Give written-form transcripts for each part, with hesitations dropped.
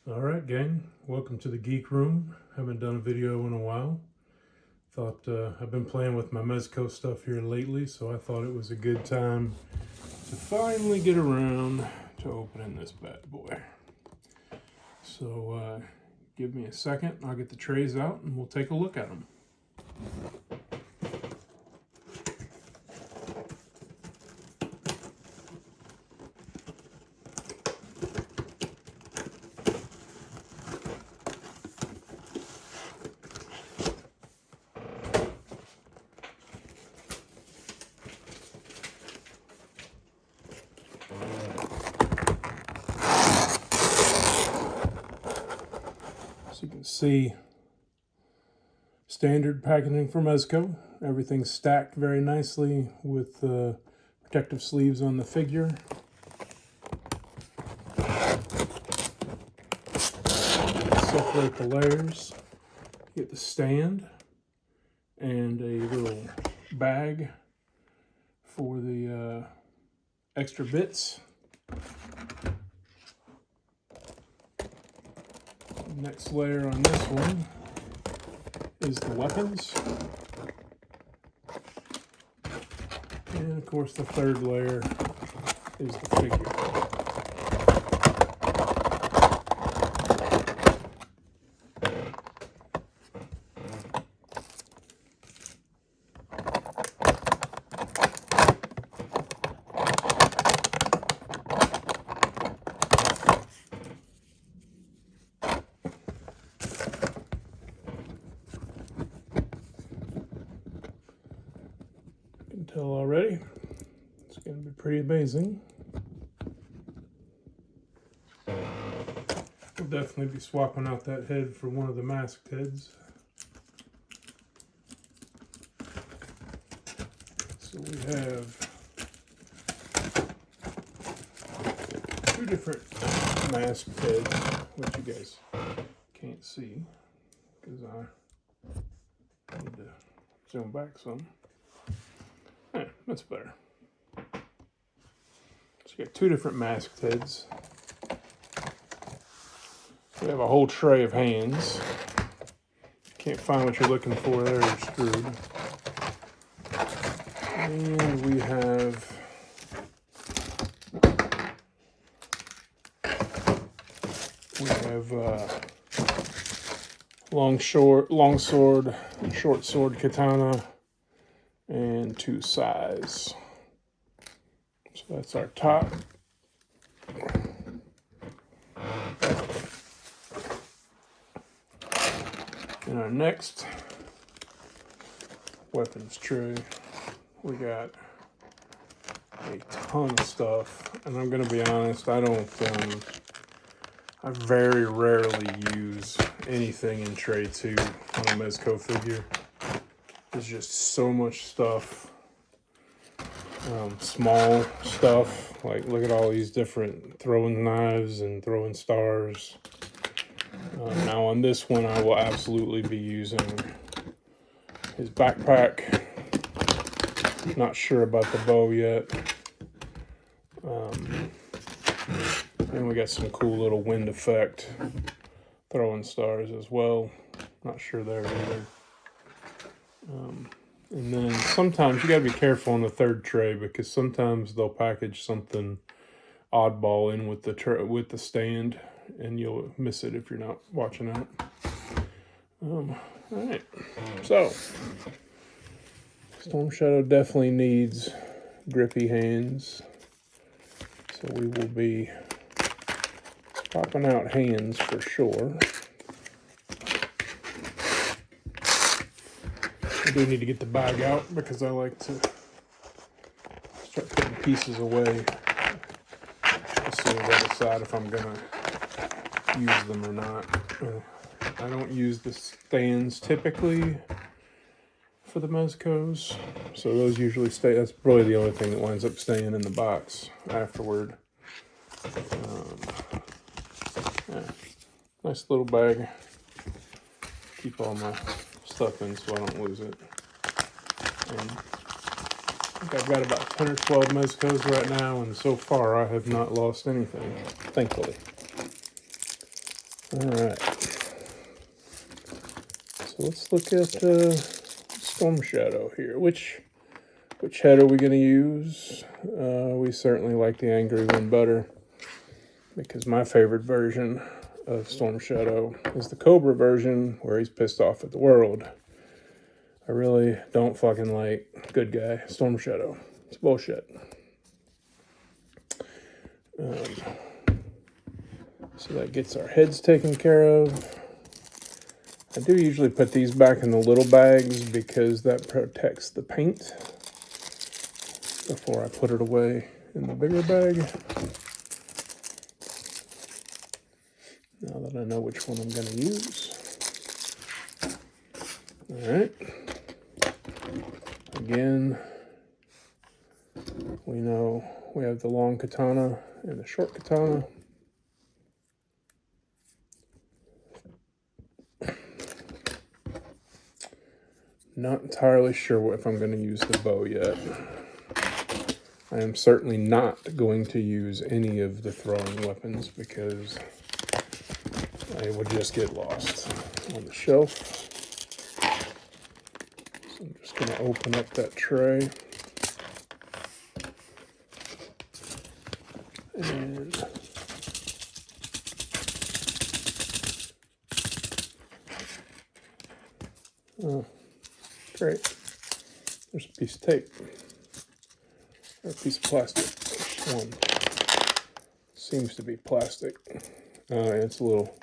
Alright gang, welcome to the Geek Room. Haven't done a video in a while. Thought I've been playing with my Mezco stuff here lately, so I thought it was a good time to finally get around to opening this bad boy. So give me a second, I'll get the trays out and we'll take a look at them. As you can see, standard packaging for Mezco. Everything's stacked very nicely with protective sleeves on the figure. Separate the layers. Get the stand and a little bag for the extra bits. Next layer on this one is the weapons. And of course the third layer is the figure. You can tell already, it's going to be pretty amazing. We'll definitely be swapping out that head for one of the masked heads. So we have two different masked heads, which you guys can't see because I need to zoom back some. Yeah, that's better. So you got two different masked heads. We have a whole tray of hands. Can't find what you're looking for there, you're screwed. And we have long sword, short sword katana, and two sais. So that's our top. In our next weapons tray, we got a ton of stuff, and I'm gonna be honest, I very rarely use anything in tray 2 on a Mezco figure. There's just so much stuff, small stuff, like look at all these different throwing knives and throwing stars. Now on this one I will absolutely be using his backpack. Not sure about the bow yet. And we got some cool little wind effect throwing stars as well. Not sure there either. And then sometimes you gotta be careful on the third tray because sometimes they'll package something oddball in with the stand, and you'll miss it if you're not watching out. All right, so Storm Shadow definitely needs grippy hands, so we will be popping out hands for sure. I do need to get the bag out because I like to start putting pieces away as soon as I decide if I'm gonna use them or not. I don't use the stands typically for the Mezcos, so those usually stay. That's really the only thing that winds up staying in the box afterward. Yeah, nice little bag. Keep all my stuff in so I don't lose it. And I think I've got about 10 or 12 Mezcos right now, and so far I have not lost anything, thankfully. All right. So let's look at Storm Shadow here. Which head are we going to use? We certainly like the Angry One better, because my favorite version of Storm Shadow is the Cobra version where he's pissed off at the world. I really don't fucking like good guy Storm Shadow. It's bullshit. So that gets our heads taken care of. I do usually put these back in the little bags because that protects the paint before I put it away in the bigger bag. Now that I know which one I'm going to use. All right. Again, we know we have the long katana and the short katana. Not entirely sure if I'm going to use the bow yet. I am certainly not going to use any of the throwing weapons because I would just get lost on the shelf. So I'm just going to open up that tray. And oh, great. There's a piece of tape. Or a piece of plastic. Which one? Seems to be plastic. It's a little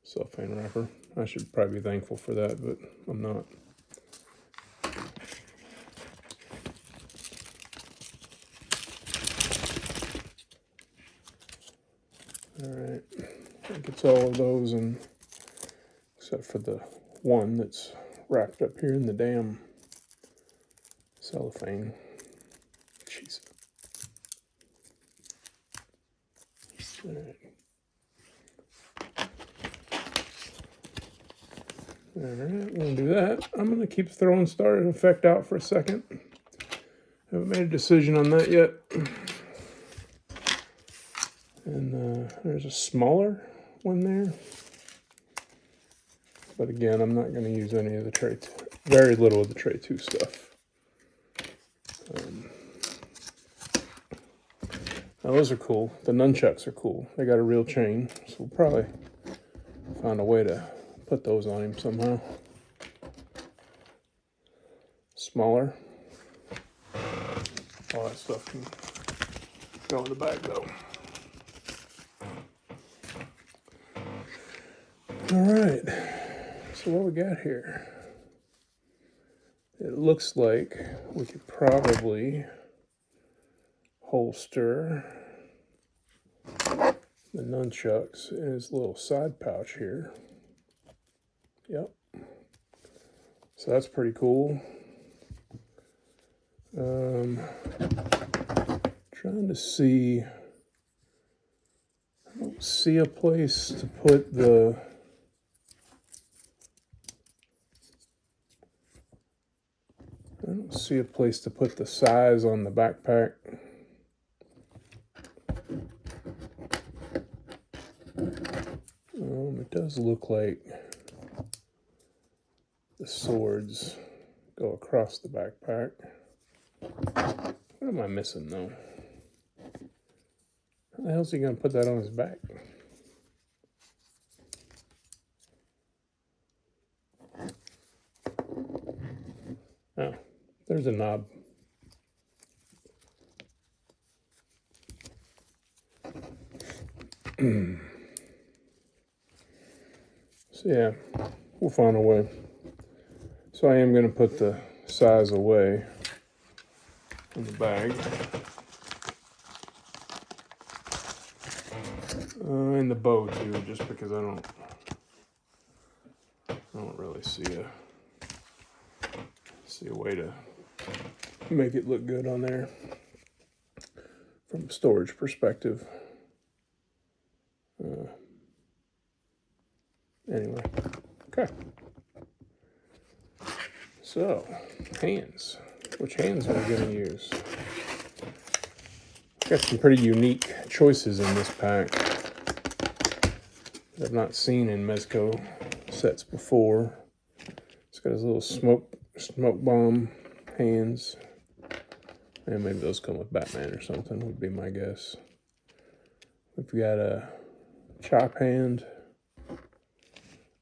cellophane wrapper. I should probably be thankful for that, but I'm not. Alright. That gets all of those in, except for the one that's wrapped up here in the damn cellophane. Jeez. Alright. Alright, we'll do that. I'm going to keep throwing starter effect out for a second. Haven't made a decision on that yet. And there's a smaller one there. But again, I'm not going to use any of the tray, very little of the tray 2 stuff. Now those are cool. The nunchucks are cool. They got a real chain, so we'll probably find a way to put those on him somehow. Smaller. All that stuff can go in the bag though. All right. So what we got here? It looks like we could probably holster the nunchucks in his little side pouch here. Yep. So that's pretty cool. Trying to see. I don't see a place to put the. I don't see a place to put the size on the backpack. It does look like the swords go across the backpack. What am I missing though? How the hell is he going to put that on his back? Oh, there's a knob. So yeah, we'll find a way. So I am going to put the size away in the bag. And the bow too, just because I don't really see a way to make it look good on there from a storage perspective. Anyway, okay. So, hands. Which hands are we going to use? Got some pretty unique choices in this pack. I've not seen in Mezco sets before. It's got his little smoke bomb hands. And maybe those come with Batman or something, would be my guess. We've got a chop hand.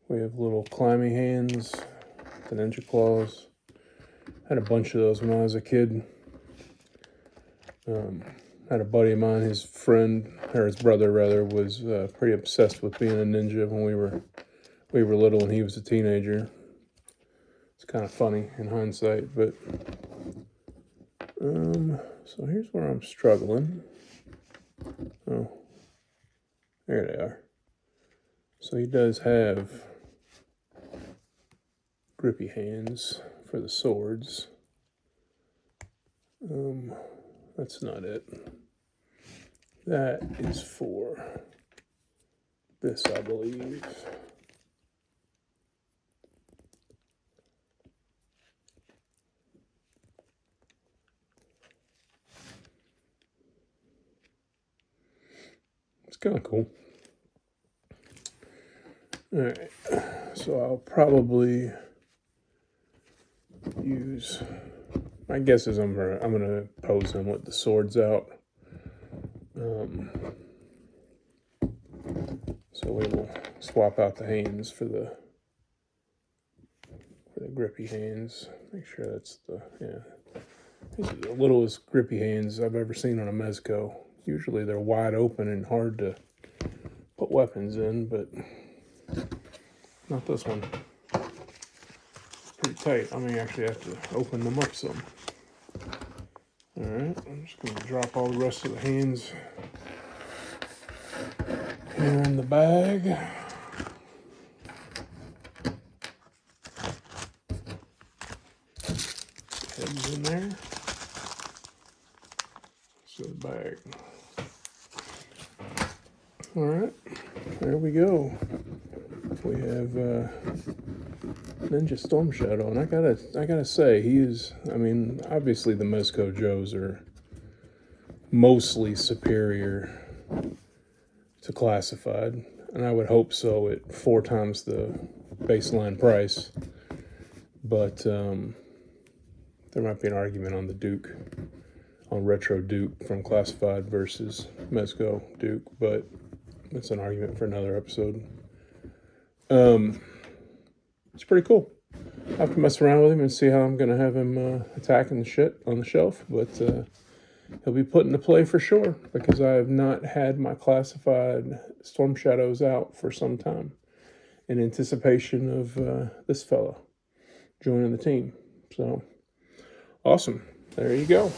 We have little climby hands, the ninja claws. Had a bunch of those when I was a kid. Had a buddy of mine, his friend, or his brother rather, was pretty obsessed with being a ninja when we were little and he was a teenager. It's kind of funny in hindsight, but so here's where I'm struggling. Oh, there they are. So he does have grippy hands for the swords. That's not it. That is for this, I believe. It's kind of cool. All right, so I'll probably use, my guess is I'm gonna pose him with the swords out. So we will swap out the hands for the grippy hands. Make sure that's these are the littlest grippy hands I've ever seen on a Mezco. Usually they're wide open and hard to put weapons in, but not this one. Pretty tight. I may actually have to open them up some. Alright, I'm just going to drop all the rest of the hands here in the bag. Heads in there. So the bag. Alright, there we go. We have Ninja Storm Shadow, and I gotta say, he is, I mean, obviously the Mezco Joes are mostly superior to Classified, and I would hope so at 4 times the baseline price, but there might be an argument on the Duke, on Retro Duke from Classified versus Mezco Duke, but that's an argument for another episode. It's pretty cool. I have to mess around with him and see how I'm going to have him attacking the shit on the shelf, but he'll be put into play for sure, because I have not had my Classified Storm Shadows out for some time in anticipation of this fella joining the team. So, awesome. There you go.